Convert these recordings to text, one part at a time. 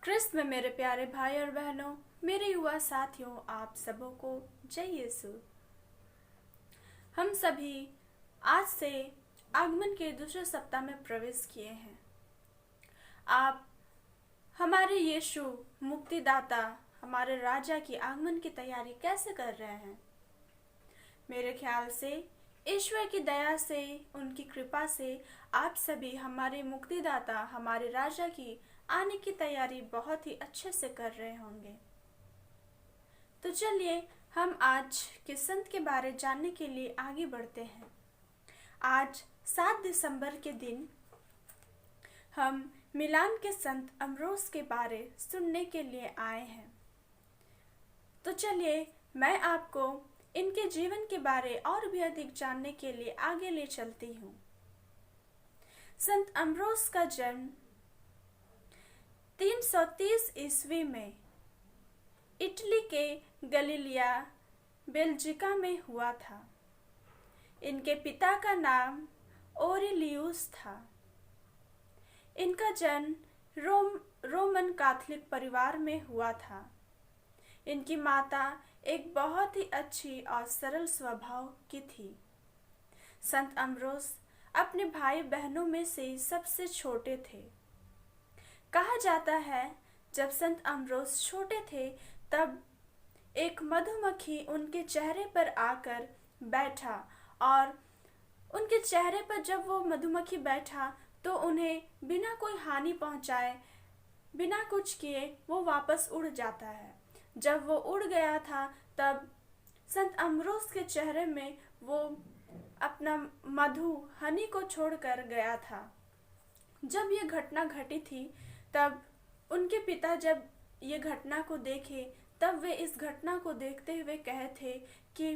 क्रिस्त में मेरे प्यारे भाई और बहनों, मेरे युवा साथियों, आप सबों को जय यीशु। हम सभी आज से आगमन के दूसरे सप्ताह में प्रवेश किए हैं। आप हमारे यीशु मुक्तिदाता, हमारे राजा की आगमन की तैयारी कैसे कर रहे हैं? मेरे ख्याल से ईश्वर की दया से, उनकी कृपा से आप सभी हमारे मुक्तिदाता, हमारे राजा की आने की तैयारी बहुत ही अच्छे से कर रहे होंगे। तो चलिए हम आज के संत के बारे जानने के लिए आगे बढ़ते हैं। आज 7 दिसंबर के दिन हम मिलान के संत अम्ब्रोस के बारे सुनने के लिए आए हैं। तो चलिए मैं आपको इनके जीवन के बारे और भी अधिक जानने के लिए आगे ले चलती हूँ। संत अम्ब्रोस का जन्म 330 ईस्वी में इटली के गलीलिया बेल्जिका में हुआ था। इनके पिता का नाम ओरिलियुस था। इनका जन्म रोमन कैथोलिक परिवार में हुआ था। इनकी माता एक बहुत ही अच्छी और सरल स्वभाव की थी। संत अम्ब्रोस अपने भाई बहनों में से सबसे छोटे थे। कहा जाता है जब संत अम्ब्रोस छोटे थे तब एक मधुमक्खी उनके चेहरे पर आकर बैठा और उनके चेहरे पर जब वो मधुमक्खी बैठा तो उन्हें बिना कोई हानि पहुंचाए, बिना कुछ किए वो वापस उड़ जाता है। जब वो उड़ गया था तब संत अम्ब्रोस के चेहरे में वो अपना हनी को छोड़कर गया था। जब ये घटना घटी थी तब उनके पिता जब ये घटना को देखे तब वे इस घटना को देखते हुए कहे थे कि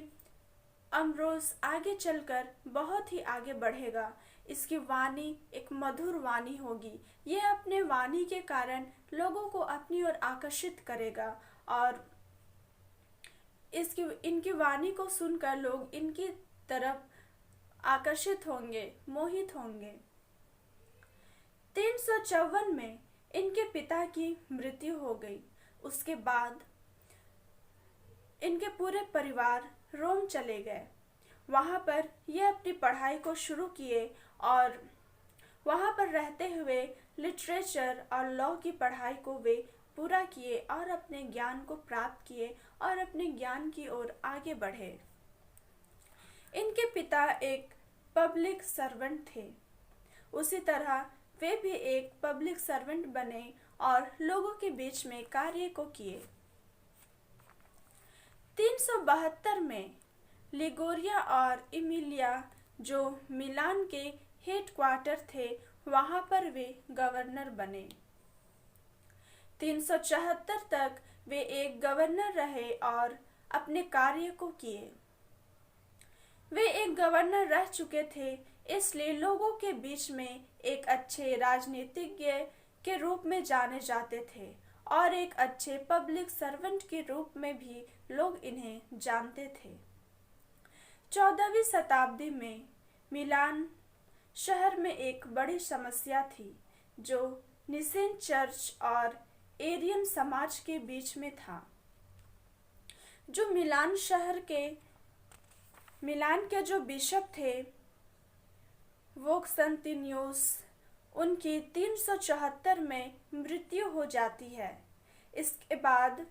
अम्ब्रोस आगे चलकर बहुत ही आगे बढ़ेगा। इसकी वाणी एक मधुर वाणी होगी। ये अपने वाणी के कारण लोगों को अपनी ओर आकर्षित करेगा और इनकी वाणी को सुनकर लोग इनकी तरफ आकर्षित होंगे, मोहित होंगे। 354 में इनके पिता की मृत्यु हो गई। उसके बाद इनके पूरे परिवार रोम चले गए। वहाँ पर ये अपनी पढ़ाई को शुरू किए और वहाँ पर रहते हुए लिटरेचर और लॉ की पढ़ाई को वे पूरा किए और अपने ज्ञान को प्राप्त किए और अपने ज्ञान की ओर आगे बढ़े। इनके पिता एक पब्लिक सर्वेंट थे। उसी तरह वे भी एक पब्लिक सर्वेंट बने और लोगों के बीच में कार्य को किए। 372 में लिगोरिया और इमिलिया जो मिलान के हेडक्वार्टर थे वहां पर वे गवर्नर बने। 374 तक वे एक गवर्नर रहे और अपने कार्य को किए। वे एक गवर्नर रह चुके थे, इसलिए लोगों के बीच में एक अच्छे राजनीतिज्ञ के रूप में जाने जाते थे और एक अच्छे पब्लिक सर्वेंट के रूप में भी लोग इन्हें जानते थे। 14वीं शताब्दी में मिलान शहर में एक बड़ी समस्या थी जो निसेन चर्च और एरियन समाज के बीच में था। जो मिलान के जो बिशप थे वोक्संतिनियोस, उनकी 374 में मृत्यु हो जाती है। इसके बाद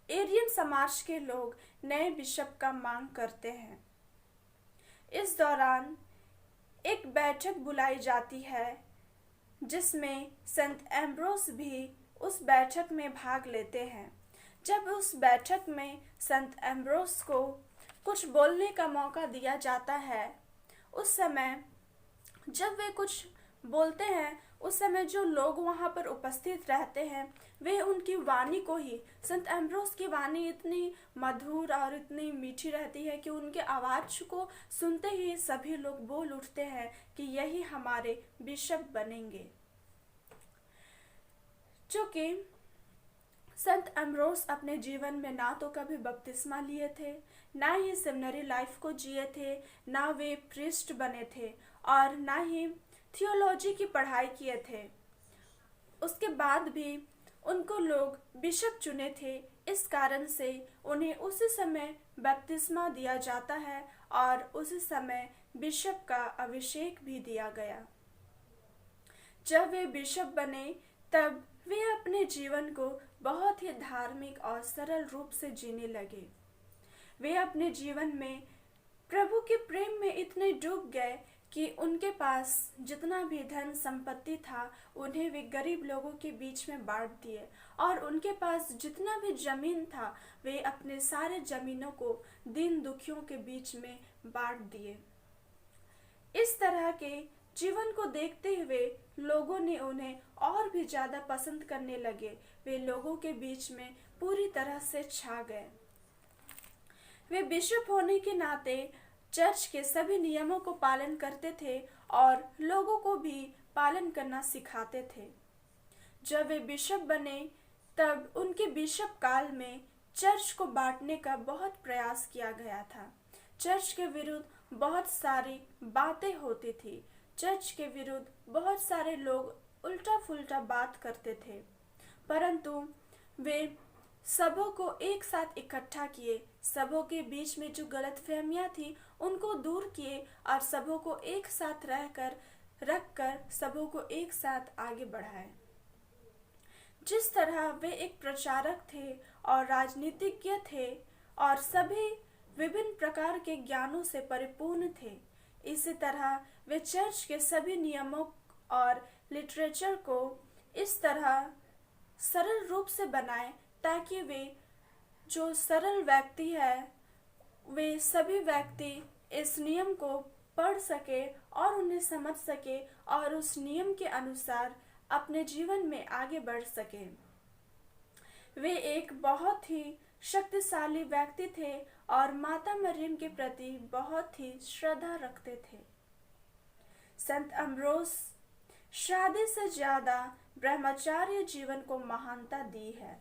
एरियन समाज के लोग नए बिशप का मांग करते हैं। इस दौरान एक बैठक बुलाई जाती है जिसमें संत एम्ब्रोस भी उस बैठक में भाग लेते हैं। जब उस बैठक में संत एम्ब्रोस को कुछ बोलने का मौका दिया जाता है, उस समय जब वे कुछ बोलते हैं उस समय जो लोग वहाँ पर उपस्थित रहते हैं वे उनकी वाणी को ही, संत एम्ब्रोस की वाणी इतनी मधुर और इतनी मीठी रहती है कि उनके आवाज़ को सुनते ही सभी लोग बोल उठते हैं कि यही हमारे बिशप बनेंगे। चूँकि संत एम्ब्रोस अपने जीवन में ना तो कभी बपतिस्मा लिए थे, ना ही सेमिनरी लाइफ को जिए थे, ना वे प्रीस्ट बने थे और ना ही थियोलॉजी की पढ़ाई किए थे। उसके बाद भी उनको लोग बिशप चुने थे। इस कारण से उन्हें उसी समय बपतिस्मा दिया जाता है और उसी समय बिशप का अभिषेक भी दिया गया। जब वे बिशप बने तब वे अपने जीवन को बहुत ही धार्मिक और सरल रूप से जीने लगे। वे अपने जीवन में प्रभु के प्रेम में इतने डूब गए कि उनके पास जितना भी धन संपत्ति था उन्हें वे गरीब लोगों के बीच में बांट दिए, और उनके पास जितना भी जमीन था वे अपने सारे जमीनों को दीन दुखियों के बीच में बांट दिए। इस तरह के जीवन को देखते हुए लोगों ने उन्हें और भी ज्यादा पसंद करने लगे। वे लोगों के बीच में पूरी तरह से छा गए। वे बिशप होने के नाते चर्च के सभी नियमों को पालन करते थे और लोगों को भी पालन करना सिखाते थे। जब वे बिशप बने तब उनके बिशप काल में चर्च को बांटने का बहुत प्रयास किया गया था। चर्च के विरुद्ध बहुत सारी बातें होती थी। चर्च के विरुद्ध बहुत सारे लोग उल्टा फुल्टा बात करते थे, परंतु वे सबों को एक साथ इकट्ठा किए, सबों के बीच में जो गलतफहमियां थी उनको दूर किए और सबों को एक साथ रखकर सबों को एक साथ आगे बढ़ाए। जिस तरह वे एक प्रचारक थे और राजनीतिज्ञ थे और सभी विभिन्न प्रकार के ज्ञानों से परिपूर्ण थे, इसी तरह वे चर्च के सभी नियमों और लिटरेचर को इस तरह सरल रूप से बनाए ताकि वे जो सरल व्यक्ति है वे सभी व्यक्ति इस नियम को पढ़ सके और उन्हें समझ सके और उस नियम के अनुसार अपने जीवन में आगे बढ़ सके। वे एक बहुत ही शक्तिशाली व्यक्ति थे और माता मरियम के प्रति बहुत ही श्रद्धा रखते थे। संत अम्ब्रोस शादी से ज्यादा ब्रह्मचार्य जीवन को महानता दी है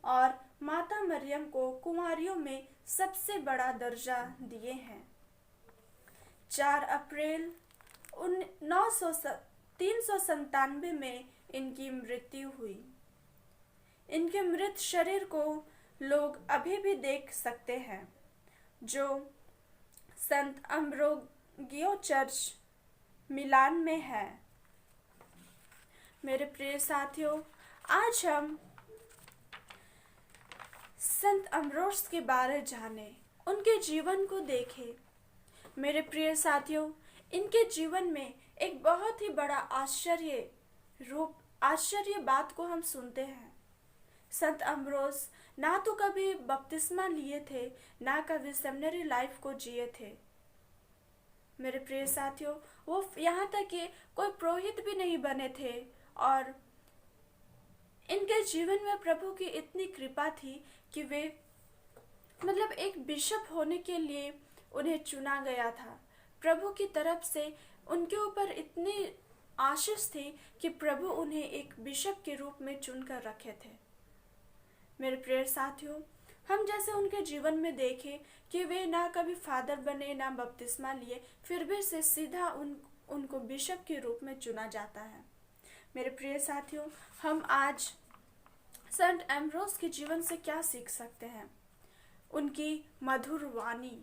और माता मरियम को कुंवारियों में सबसे बड़ा दर्जा दिए हैं। 4 अप्रैल 397 में इनकी मृत्यु हुई। इनके मृत शरीर को लोग अभी भी देख सकते हैं, जो संत अम्ब्रोगियो चर्च मिलान में है। मेरे प्रिय साथियों, आज हम संत अम्ब्रोस के बारे जाने, उनके जीवन को देखें। मेरे प्रिय साथियों, इनके जीवन में एक बहुत ही बड़ा आश्चर्य बात को हम सुनते हैं। संत अम्ब्रोस ना तो कभी बपतिस्मा लिए थे, ना कभी सेमिनरी लाइफ को जिए थे। मेरे प्रिय साथियों, वो यहाँ तक कि कोई पुरोहित भी नहीं बने थे और इनके जीवन में प्रभु की इतनी कृपा थी कि वे एक बिशप होने के लिए उन्हें चुना गया था। प्रभु की तरफ से उनके ऊपर इतनी आशीष थी कि प्रभु उन्हें एक बिशप के रूप में चुनकर रखे थे। मेरे प्रिय साथियों, हम जैसे उनके जीवन में देखें कि वे ना कभी फादर बने, ना बपतिस्मा लिए, फिर भी से सीधा उनको बिशप के रूप में चुना जाता है। मेरे प्रिय साथियों, हम आज संत एम्ब्रोस के जीवन से क्या सीख सकते हैं? उनकी मधुर वाणी,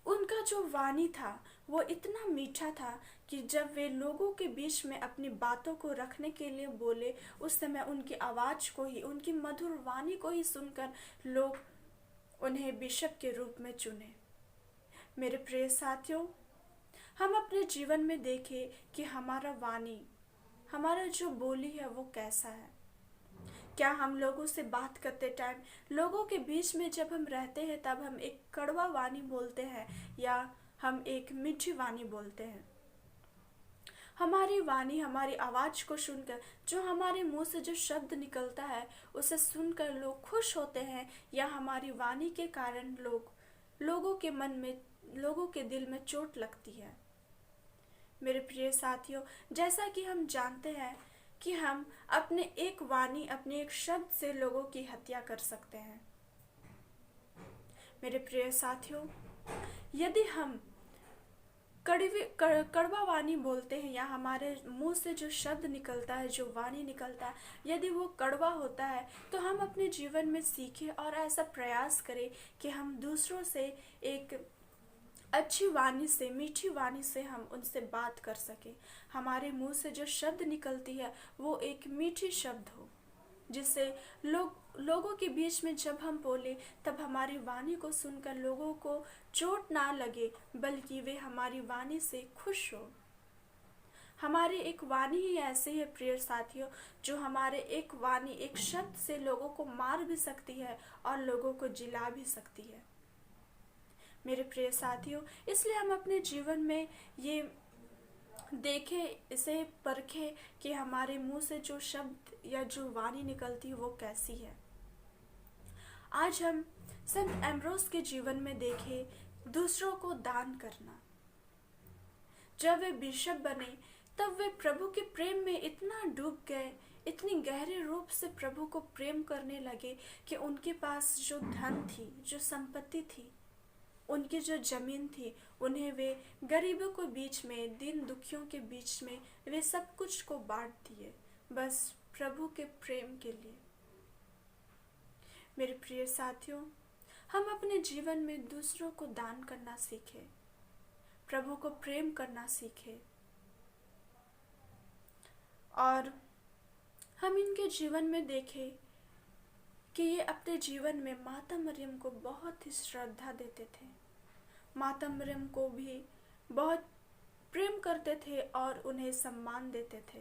उनका जो वाणी था वो इतना मीठा था कि जब वे लोगों के बीच में अपनी बातों को रखने के लिए बोले, उस समय उनकी आवाज को ही, उनकी मधुर वाणी को ही सुनकर लोग उन्हें बिशप के रूप में चुने। मेरे प्रिय साथियों, हम अपने जीवन में देखें कि हमारा वाणी, हमारा जो बोली है वो कैसा है। क्या हम लोगों से बात करते टाइम, लोगों के बीच में जब हम रहते हैं तब हम एक कड़वा वाणी बोलते हैं या हम एक मीठी वाणी बोलते हैं? हमारी वाणी, हमारी आवाज को सुनकर, जो हमारे मुंह से जो शब्द निकलता है उसे सुनकर लोग खुश होते हैं, या हमारी वाणी के कारण लोगों के मन में, लोगों के दिल में चोट लगती है? मेरे प्रिय साथियों, जैसा कि हम जानते हैं कि हम अपने एक वाणी, अपने एक शब्द से लोगों की हत्या कर सकते हैं। मेरे प्रिय साथियों, यदि हम कड़वा वाणी बोलते हैं या हमारे मुंह से जो शब्द निकलता है, जो वाणी निकलता है, यदि वो कड़वा होता है तो हम अपने जीवन में सीखें और ऐसा प्रयास करें कि हम दूसरों से एक अच्छी वाणी से, मीठी वाणी से हम उनसे बात कर सकें। हमारे मुंह से जो शब्द निकलती है वो एक मीठी शब्द हो, जिससे लोगों के बीच में जब हम बोले तब हमारी वाणी को सुनकर लोगों को चोट ना लगे, बल्कि वे हमारी वाणी से खुश हो। हमारी एक वाणी ही ऐसी है प्रिय साथियों, जो हमारे एक वाणी, एक शब्द से लोगों को मार भी सकती है और लोगों को जिला भी सकती है। मेरे प्रिय साथियों, इसलिए हम अपने जीवन में ये देखें, इसे परखें कि हमारे मुंह से जो शब्द या जो वाणी निकलती है वो कैसी है। आज हम संत एम्ब्रोस के जीवन में देखें दूसरों को दान करना। जब वे बिशप बने तब वे प्रभु के प्रेम में इतना डूब गए, इतनी गहरे रूप से प्रभु को प्रेम करने लगे कि उनके पास जो धन थी, जो संपत्ति थी, उनकी जो जमीन थी, उन्हें वे गरीबों के बीच में, दीन दुखियों के बीच में वे सब कुछ को बांट दिए, बस प्रभु के प्रेम के लिए। मेरे प्रिय साथियों, हम अपने जीवन में दूसरों को दान करना सीखें, प्रभु को प्रेम करना सीखें, और हम इनके जीवन में देखें कि ये अपने जीवन में माता मरियम को बहुत ही श्रद्धा देते थे, माता मरियम को भी बहुत प्रेम करते थे और उन्हें सम्मान देते थे।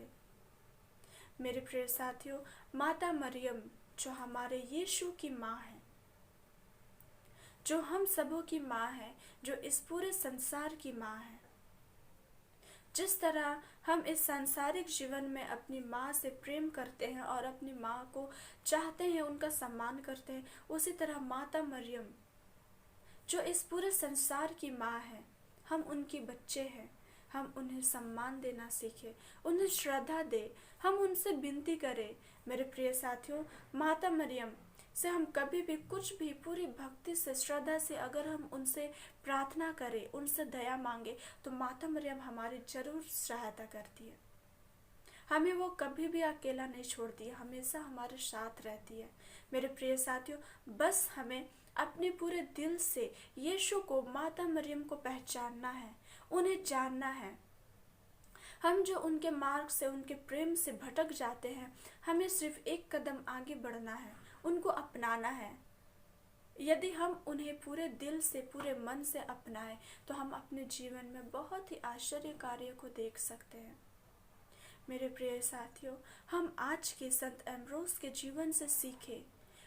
मेरे प्रिय साथियों, माता मरियम जो हमारे यीशु की माँ है, जो हम सबों की माँ है, जो इस पूरे संसार की माँ है, जिस तरह हम इस सांसारिक जीवन में अपनी माँ से प्रेम करते हैं और अपनी माँ को चाहते हैं, उनका सम्मान करते हैं, उसी तरह माता मरियम जो इस पूरे संसार की माँ है, हम उनके बच्चे हैं। हम उन्हें सम्मान देना सीखें, उन्हें श्रद्धा दे, हम उनसे विनती करें। मेरे प्रिय साथियों, माता मरियम से हम कभी भी कुछ भी पूरी भक्ति से, श्रद्धा से अगर हम उनसे प्रार्थना करें, उनसे दया मांगे, तो माता मरियम हमारी जरूर सहायता करती है। हमें वो कभी भी अकेला नहीं छोड़ती है, हमेशा हमारे साथ रहती है। मेरे प्रिय साथियों, बस हमें अपने पूरे दिल से यीशु को, माता मरियम को पहचानना है, उन्हें जानना है। हम जो उनके मार्ग से, उनके प्रेम से भटक जाते हैं, हमें सिर्फ एक कदम आगे बढ़ना है, उनको अपनाना है। यदि हम उन्हें पूरे दिल से, पूरे मन से अपनाएं, तो हम अपने जीवन में बहुत ही आश्चर्य कार्य को देख सकते हैं। मेरे प्रिय साथियों, हम आज के संत एम्ब्रोस के जीवन से सीखें,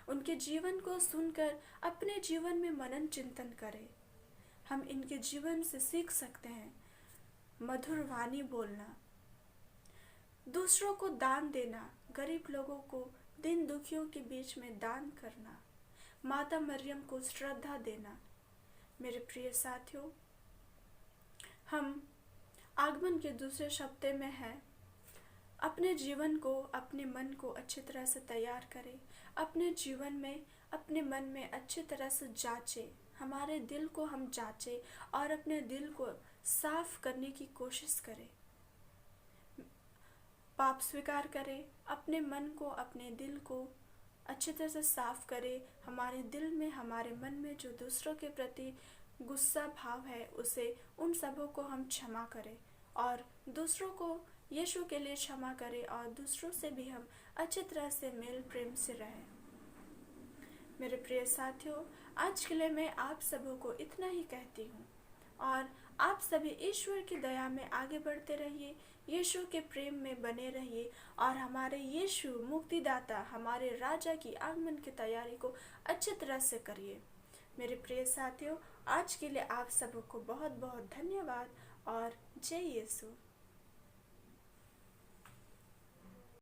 उनके जीवन को सुनकर अपने जीवन में मनन चिंतन करें। हम इनके जीवन से सीख सकते हैं मधुर वाणी बोलना, दूसरों को दान देना, गरीब लोगों को, दीन दुखियों के बीच में दान करना, माता मरियम को श्रद्धा देना। मेरे प्रिय साथियों, हम आगमन के दूसरे हफ्ते में हैं। अपने जीवन को, अपने मन को अच्छी तरह से तैयार करें, अपने जीवन में, अपने मन में अच्छी तरह से जांचें, हमारे दिल को हम जांचें और अपने दिल को साफ करने की कोशिश करें। पाप स्वीकार करें, अपने मन को, अपने दिल को अच्छी तरह से साफ करें। हमारे दिल में, हमारे मन में जो दूसरों के प्रति गुस्सा भाव है, उसे, उन सबों को हम क्षमा करें और दूसरों को यीशु के लिए क्षमा करें और दूसरों से भी हम अच्छी तरह से मेल प्रेम से रहें। मेरे प्रिय साथियों, आज के लिए मैं आप सबों को इतना ही कहती हूँ और आप सभी ईश्वर की दया में आगे बढ़ते रहिए, यीशु के प्रेम में बने रहिए और हमारे यीशु मुक्तिदाता, हमारे राजा की आगमन की तैयारी को अच्छी तरह से करिए। मेरे प्रिय साथियों, आज के लिए आप सबों को बहुत बहुत धन्यवाद और जय यीशु।